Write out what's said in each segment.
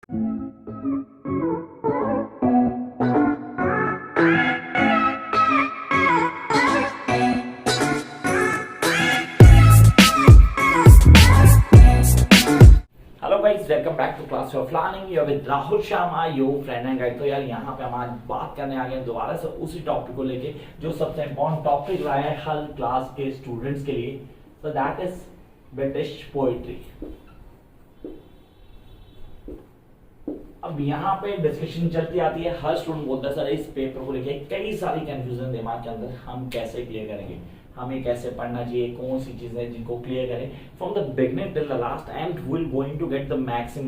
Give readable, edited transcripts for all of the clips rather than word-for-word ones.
Hello guys, welcome back to class of learning. You with Rahul Sharma, your friend and guide. तो यार यहाँ पे हम आज बात करने आ गए दोबारा से उसी टॉपिक को लेके जो सबसे इम्पोर्टेंट टॉपिक रहा है हर क्लास के स्टूडेंट्स के लिए। So that is British poetry. अब यहाँ पे डिस्कशन चलती आती है, हर स्टूडेंट बोलता है सर इस पेपर को लेके कई सारी कंफ्यूजन दिमाग के अंदर, हम कैसे क्लियर करेंगे, हमें कैसे पढ़ना चाहिए, कौन सी चीजें जिनको क्लियर करें from the beginning till the last and will going to get the maximum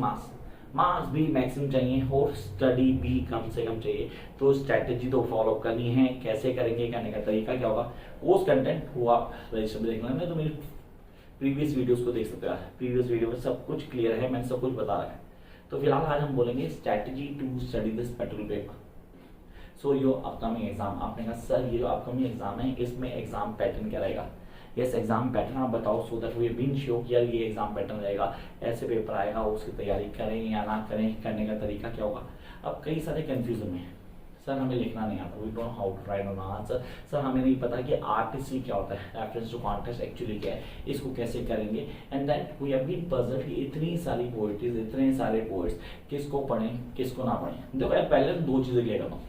marks भी मैक्सिमम चाहिए और स्टडी भी कम से कम चाहिए। तो स्ट्रेटेजी तो फॉलो करनी है, कैसे करेंगे, करने का तरीका क्या होगा, कोर्स कंटेंट वो आप रजिस्टर में देख लेना, तो मेरी प्रीवियस वीडियोस को देख सकते हो। प्रीवियस वीडियो में सब कुछ क्लियर है, मैंने सब कुछ बता रखा है। तो फिलहाल आज हम बोलेंगे strategy to study this particular paper. So your upcoming exam, आपने कहा सर ये जो अपकमिंग एग्जाम है इसमें एग्जाम पैटर्न क्या रहेगा। यस, एग्जाम पैटर्न आप बताओ, so that we been sure कि यार ये एग्जाम पैटर्न रहेगा, ऐसे पेपर आएगा, उसकी तैयारी करें या ना करें, करने का तरीका क्या होगा। अब कई सारे कंफ्यूजन में सर हमें लिखना नहीं आता, we don't how to write on answer. Sir हमें नहीं पता कि आरटीसी क्या होता है, रेफरेंस टू कॉन्टेक्स्ट एक्चुअली क्या है, इसको कैसे करेंगे। And then we have been puzzled कि इतनी सारी पोएट्रीज, इतने सारे पोएट्स, किसको पढ़ें किसको ना पढ़ें। देखो यार पहले तो दो चीजें क्लियर करता हूँ,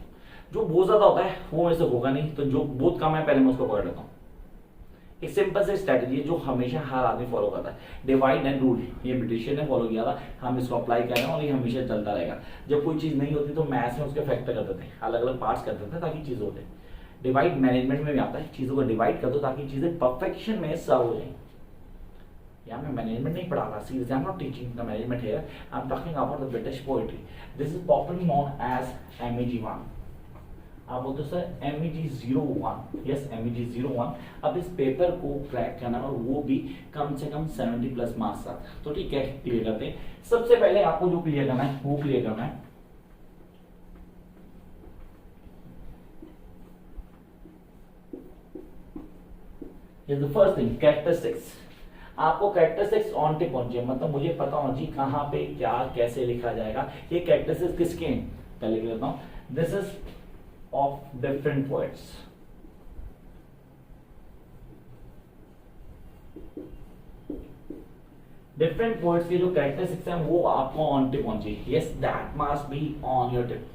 जो बहुत ज्यादा होता है वो मेरे से होगा नहीं, तो जो बहुत कम है पहले मैं उसको पकड़ लेता हूँ। एक सिंपल से स्ट्रेटजी है जो हमेशा हर आदमी फॉलो करता है, डिवाइड एंड रूल। ये ब्रिटिशर ने फॉलो किया था, हम इसको अप्लाई कर रहे हैं और ये हमेशा चलता रहेगा। जब कोई चीज नहीं होती तो मैथ्स में उसके फैक्टर कर देते हैं, अलग अलग पार्ट्स कर देते हैं ताकि चीज होते। डिवाइड मैनेजमेंट में भी आता है, चीजों को डिवाइड कर दो ताकि चीजें परफेक्शन में सर्व हो जाए। यहाँ मैं मैनेजमेंट नहीं पढ़ा रहा, seriously I am not teaching the management here, I am talking about the British poetry. This is popularly known as MEG1। आप बोलते सर MEG01, यस MEG01। अब इस पेपर को क्रैक करना और वो भी कम से कम 70 प्लस मार्क्स तक, तो ठीक है क्लियर करते हैं। सबसे पहले आपको जो क्लियर करना है वो क्लियर करना है द फर्स्ट थिंग कैरेक्टरिस्टिक्स। आपको कैरेक्टरिस्टिक्स ऑन टिप होनी चाहिए, मतलब मुझे पता होना चाहिए कहाँ पे क्या कैसे लिखा जाएगा। ये कैरेक्टरिस्टिक्स किसके हैं पहले लिख लेता हूं। This is of different poets. Different poets के जो कैरेक्टरिस्टिक्स हैं वो आपको ऑन टिप होनी चाहिए। Yes, that must be on your tip.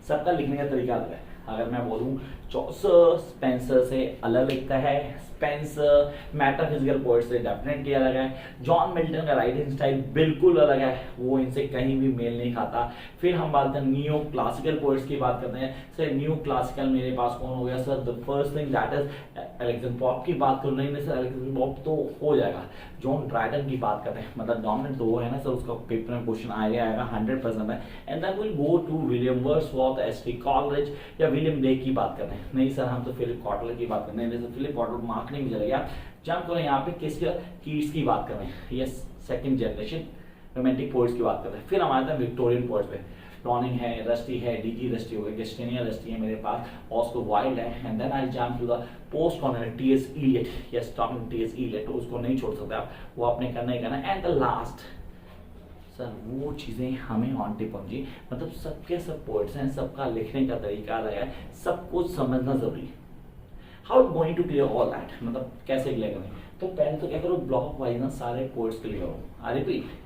सबका लिखने का तरीका अलग है। अगर मैं बोलूं चौसर स्पेंसर से अलग लिखता है, स्पेंसर मेटाफिजिकल पोएट से डेफिनेटली अलग है, जॉन मिल्टन का राइटिंग स्टाइल बिल्कुल अलग है, वो इनसे कहीं भी मेल नहीं खाता। फिर हम बात करते हैं न्यू क्लासिकल पोएट्स की बात करते हैं। सर न्यू क्लासिकल मेरे पास कौन हो गया sir, the first thing that is Alexander Pope की बात करूं, नहीं सर अलेक्जेंडर पॉप तो हो जाएगा। जॉन ड्राइडन की बात करते हैं, मतलब डोमिनेंट तो वो है ना सर, उसका पेपर में क्वेश्चन आएगा 100% है। And then will go to William Wordsworth, S T Coleridge या विलियम ब्लेक की बात करते हैं। नहीं सर हम तो फिलिप कॉटलर की बात करते हैं, नहीं सर फिलिप कॉटलर मार्क नहीं चलेगा। जंप करो यहाँ पे किसकी, कीट्स की बात कर रहे हैं, yes second generation romantic poets की बात कर रहे हैं। फिर हम आते हैं विक्टोरियन पोएट्स पे, ब्राउनिंग है, रस्टी है, डीजी रस्टी हो गया, गेस्टिनिया रस्टी है मेरे पास, ऑस्कर वाइल्ड है। And then I jump to the post corner T S Eliot, yes talking T S Eliot, उसको नहीं छोड़ सकते आप, वो आपने करना ही करना। एंड द लास्ट सर वो चीजें हमें ऑन टिप होनी चाहिए, मतलब सबके सब पोएट्स हैं, सबका लिखने का तरीका अलग है, सब कुछ समझना जरूरी है। How going to clear all that, मतलब कैसे क्लियर करें। तो पहले तो क्या करो, ब्लॉक वाइज ना सारे पोएट्स क्लियर हो। I repeat,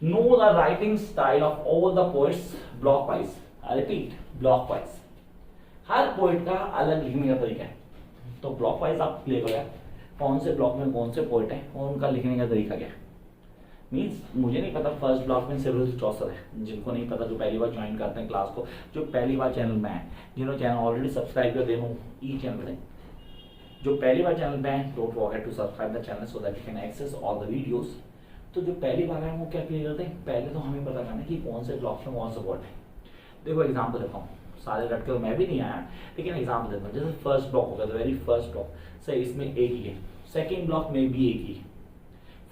know the writing style of all the poets block wise. I repeat, block wise. Her poet का अलग लिखने का तरीका है, तो ब्लॉक वाइज आप क्लियर करें कौन से ब्लॉक में कौन से पोएट है और उनका लिखने का तरीका क्या है। मीन्स मुझे नहीं पता फर्स्ट ब्लॉक में सिविल चौसर है, जिनको नहीं पता जो पहली बार ज्वाइन करते हैं क्लास को, जो पहली बार चैनल में है, जिन्होंने चैनल ऑलरेडी सब्सक्राइब कर देना ई चैनल में, जो पहली बार चैनल में है don't forget to subscribe the channel so that you can access all the videos. तो जो पहली बार है वो क्या क्लियर करते हैं, पहले तो हमें पता करना है कि कौन से ब्लॉक में कौन सा वर्ड है। देखो एग्जाम्पल देता हूँ, सारे रट के तो मैं भी नहीं आया, लेकिन एग्जाम्पल देता हूँ। जैसे फर्स्ट ब्लॉक होगा, the very first block, sir इसमें एक ही है। सेकेंड ब्लॉक में भी एक ही है।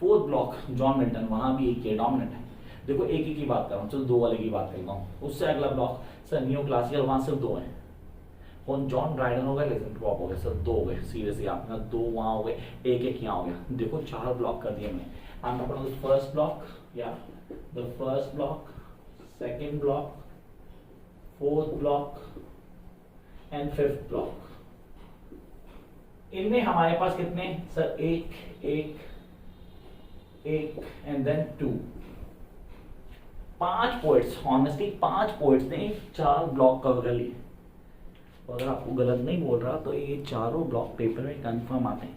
फोर्थ ब्लॉक जॉन मिल्टन, वहां भी एक ही है, डोमिनेंट है। देखो एक ही की बात कर रहा हूँ, चलो दो वाले की बात करता हूँ। उससे अगला ब्लॉक सर न्यू क्लासिकल, वहां सिर्फ दो है। जॉन ड्राइडन हो गया, लेकिन ड्रॉप हो गए सर, दो हो गए। सीरियसली आपने दो वहां हो गए, एक एक यहाँ हो गया। देखो 4 ब्लॉक कर दिए मैंने। I'm talking about the first block, yeah, the first block, second block, fourth block and fifth block. इनमें हमारे पास कितने सर, एक and then 2, 5 points. Honestly 5 points ने 4 ब्लॉक कवर कर लिए। अगर आपको गलत नहीं बोल रहा तो ये चारों ब्लॉक पेपर में कंफर्म आते हैं।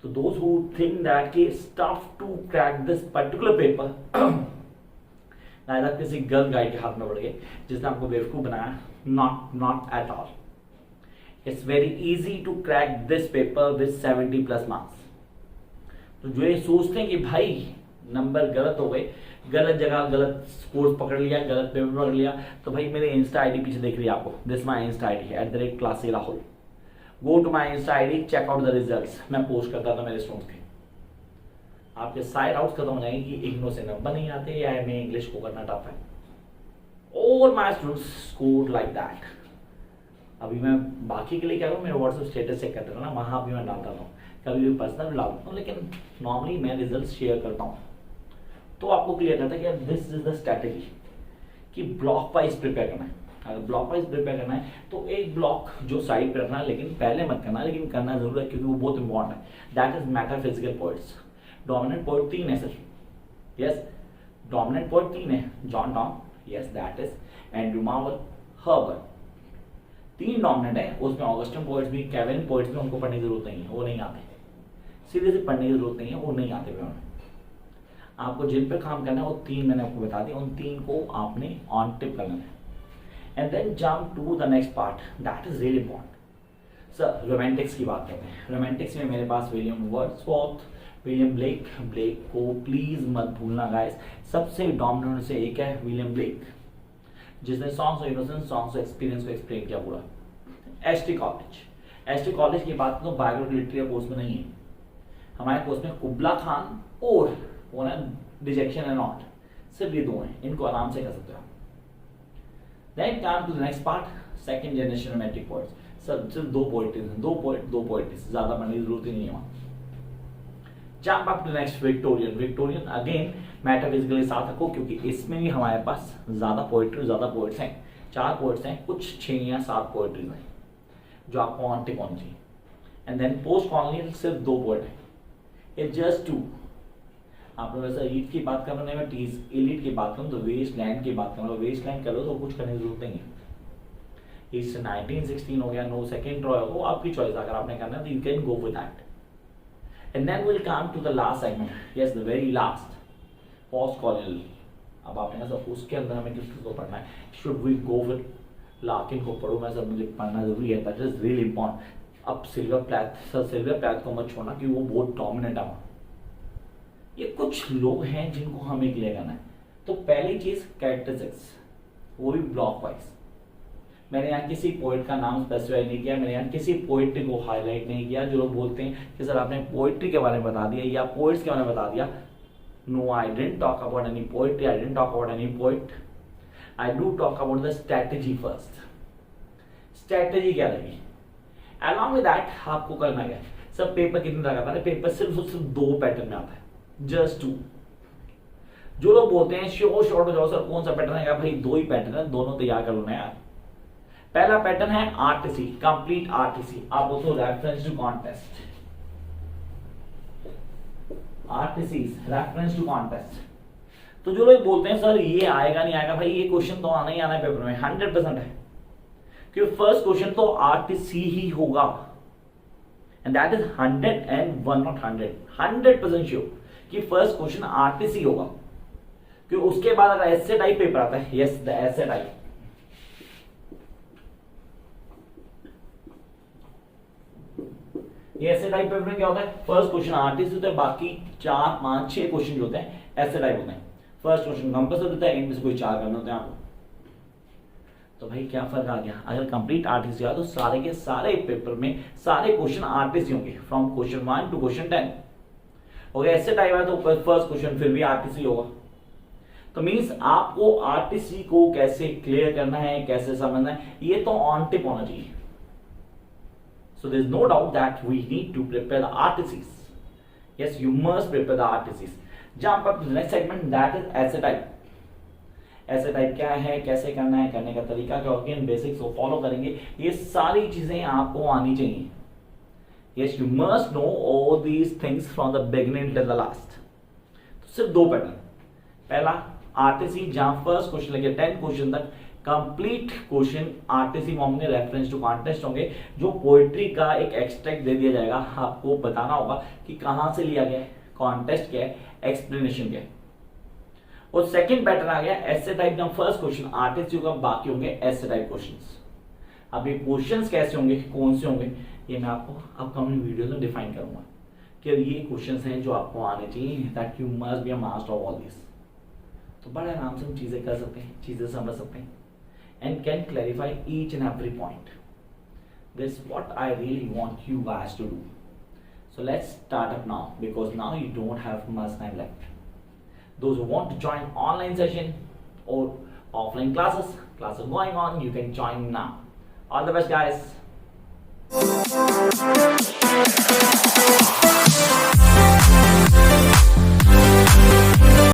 So those who think that it's tough to crack this particular paper, शायद किसी गर्ल गाइड के हाथ में पड़ गए जिसने आपको बेवकूफ बनाया। Not at all. It's very easy to crack this paper with 70+ marks. तो जो ये सोचते हैं कि भाई नंबर गलत हो गए, गलत जगह गलत कोर्स पकड़ लिया, गलत पेपर पकड़ लिया, तो भाई मेरे इंस्टा आईडी पीछे देख रही है आपको, दिस माई इंस्टा आईडी @classicराहुल। Go to my insta ID, check out the results. मैं पोस्ट करता था मेरे स्टूडेंट्स के। आपके सारे डाउट्स खत्म हो जाएंगे कि इग्नो से नंबर नहीं आते या मैं इंग्लिश को करना टफ है। All my students scored like that. अभी मैं बाकी के लिए कह रहा हूँ, मेरे व्हाट्सएप स्टेटस चेक करते ना, वहां भी मैं डालता हूँ, कभी भी पर्सनल डालता हूँ, लेकिन नॉर्मली मैं रिजल्ट शेयर करता हूँ। तो आपको क्लियर करता है कि दिस इज द स्ट्रैटेजी कि ब्लॉक वाइज प्रिपेयर करना है। अगर ब्लॉक वाइज प्रिपेयर करना है तो एक ब्लॉक जो साइड पे रखना है, लेकिन पहले मत करना, लेकिन करना जरूर है क्योंकि वो बहुत इंपॉर्टेंट है। That is metaphysical points. Dominant point 3 है सर, यस डोमिनेंट पॉइंट 3 है। John Donne, yes that is Andrew Marvel, Herbert, 3 dominant है। उसमें ऑगस्टिन पॉइंट्स भी, केविन पॉइंट्स भी उनको पढ़ने की जरूरत नहीं है, वो नहीं आते, सीधे से पढ़ने की जरूरत नहीं है, वो नहीं आते पेपर में। आपको जिन पे काम करना है वो 3 मैंने आपको बता दिया, उन 3 को आपने ऑन टिप करना है। And then jump to the next part, that is really important. Sir Romantics की बात करते हैं। रोमांटिक्स में मेरे पास William Wordsworth, William Blake, Blake को प्लीज मत भूलना गाइस, सबसे डोमिनेंट से एक है विलियम ब्लेक, जिसने Songs of Innocence, Songs of Experience को एक्सप्लेन किया पूरा। एसटी कॉलेज की बात तो बायोग्राफी लिटरेचर कोर्स में नहीं है, हमारे कोर्स में कुबला खान और वो ना डिजेक्शन एंड नॉट, सिर्फ ये 2 हैं, इनको आराम से कर सकते हो। Then come to the next part, second generation romantic poets. सिर्फ 2 पोएट्रीज हैं, 2 पोएट्रीज, ज्यादा पढ़ने की जरूरत ही नहीं है वहां। Jump up to next Victorian again metaphysically साथ रखो, क्योंकि इसमें भी हमारे पास ज्यादा पोएट्री, ज्यादा पोएट्स हैं। 4 पोएट्स हैं, कुछ 6 या 7 पोएट्रीज हैं जो आपको ऑन टिक होनी चाहिए। एंड देन पोस्ट कॉलोनियल सिर्फ 2 पोएट हैं, इट्स जस्ट 2। आप लोग ऐसा ईट की बात कर रहे हैं, टीज एलिट की बात करूँ तो वेस्ट लैंड की बात करूँ, वेस्ट लैंड करो तो कुछ करने की जरूरत नहीं है। इस 1916 हो गया, नो सेकेंड ड्रॉ हो, आपकी चॉइस, अगर आपने करना है तो you can go with that. And then will come to the last segment, yes the very last, post colonial. अब आपने कहा उसके अंदर हमें किसको पढ़ना है, should we go with Larkin को पढ़ो, मैं सर मुझे पढ़ना जरूरी है, दैट इज रियली इंपॉर्टेंट। अब Sylvia Plath, sir Sylvia Plath को मत छोड़ना क्योंकि वो बहुत डोमिनेंट है। ये कुछ लोग हैं जिनको हमें क्लियर करना है। तो पहली चीज कैरेक्टरिस्टिक्स, वो भी ब्लॉक वाइज। मैंने यहाँ किसी पोइट का नाम स्पेसिफाई नहीं किया, मैंने यहाँ किसी पोइट्री को हाईलाइट नहीं किया। जो लोग बोलते हैं कि सर आपने पोइट्री के बारे में बता दिया या पोइट्स के बारे में बता दिया, no I didn't talk about any poetry, I didn't talk about any poet, I do talk about the strategy first. Strategy क्या रहेगी, अलॉन्ग विद दैट आपको करना क्या है। सब पेपर कितने तरह का, पेपर सिर्फ 2 पैटर्न में आता है, जस्ट 2। जो लोग बोलते हैं शॉर्ट हो जाओ सर कौन सा पैटर्न है, भाई 2 ही पैटर्न है, दोनों तैयार कर लो ना यार। पहला पैटर्न है आरटीसी, कंप्लीट आरटीसी, आप बोलते reference to context, RTC reference to context. तो जो लोग बोलते हैं सर ये आएगा नहीं आएगा, भाई ये क्वेश्चन तो आना ही आना है पेपर में, 100% है, क्योंकि फर्स्ट क्वेश्चन तो आरटीसी ही होगा, and that is 101 not 100% sure कि फर्स्ट क्वेश्चन आरटीसी होगा। क्योंकि उसके बाद अगर एसे टाइप पेपर आता है, यस द एसे टाइप, ये ऐसे टाइप पेपर में क्या होता है, फर्स्ट क्वेश्चन आरटीसी होता है, बाकी 4, 5, 6 क्वेश्चन जो होते हैं ऐसे टाइप होते हैं। फर्स्ट क्वेश्चन कंपल्सरी होता है, इनमें से कोई 4 करने होते हैं आपको। तो भाई क्या फर्क आ गया, अगर कंप्लीट आरटीसी हुआ तो सारे के सारे पेपर में सारे क्वेश्चन आरटीसी होंगे, from question 1 to question 10। Okay, ऐसे टाइप है तो फर्स्ट क्वेश्चन फिर भी आरटीसी होगा। तो मीन्स आपको आरटीसी को कैसे क्लियर करना है, कैसे समझना है, ये तो ऑन टिप होना चाहिए। So there is no doubt that we need to prepare the RTCs. Yes, you must prepare the RTCs. Jump up to the next segment, that is ऐसे टाइप। ऐसे टाइप क्या है, कैसे करना है, करने का तरीका क्या होगा, इन बेसिक्स को फॉलो करेंगे, ये सारी चीजें आपको आनी चाहिए। Yes, you must know all these things from the beginning till the last. तो सिर्फ दो पैटर्न, पहला आरटीसी जहां फर्स्ट क्वेश्चन लेके 10 क्वेश्चन तक कंप्लीट क्वेश्चन आरटीसी में होंगे, रेफरेंस टू कॉन्टेस्ट होंगे, जो पोएट्री का एक एक्सट्रैक्ट दे दिया जाएगा, आपको बताना होगा कि कहां से लिया गया है, कॉन्टेस्ट क्या है, एक्सप्लेनेशन क्या है। और सेकंड पैटर्न आ गया ऐसे टाइप, जहां फर्स्ट क्वेश्चन आरटीसी होगा, बाकी होंगे ऐसे टाइप क्वेश्चंस। अब ये क्वेश्चंस कैसे होंगे, कौन से होंगे, ये मैं आपको अपकमिंग वीडियो में डिफाइन करूंगा कि ये क्वेश्चंस हैं जो आपको आने चाहिए, that you must be a master of all this. तो बड़े आराम से हम चीजें कर सकते हैं, चीजें समझ सकते हैं, and can clarify each and every point. This what I really want you guys to do. So let's start up now, because now you don't have much time left. Those who want to join online session or offline classes going on, you can join now. All the best, guys.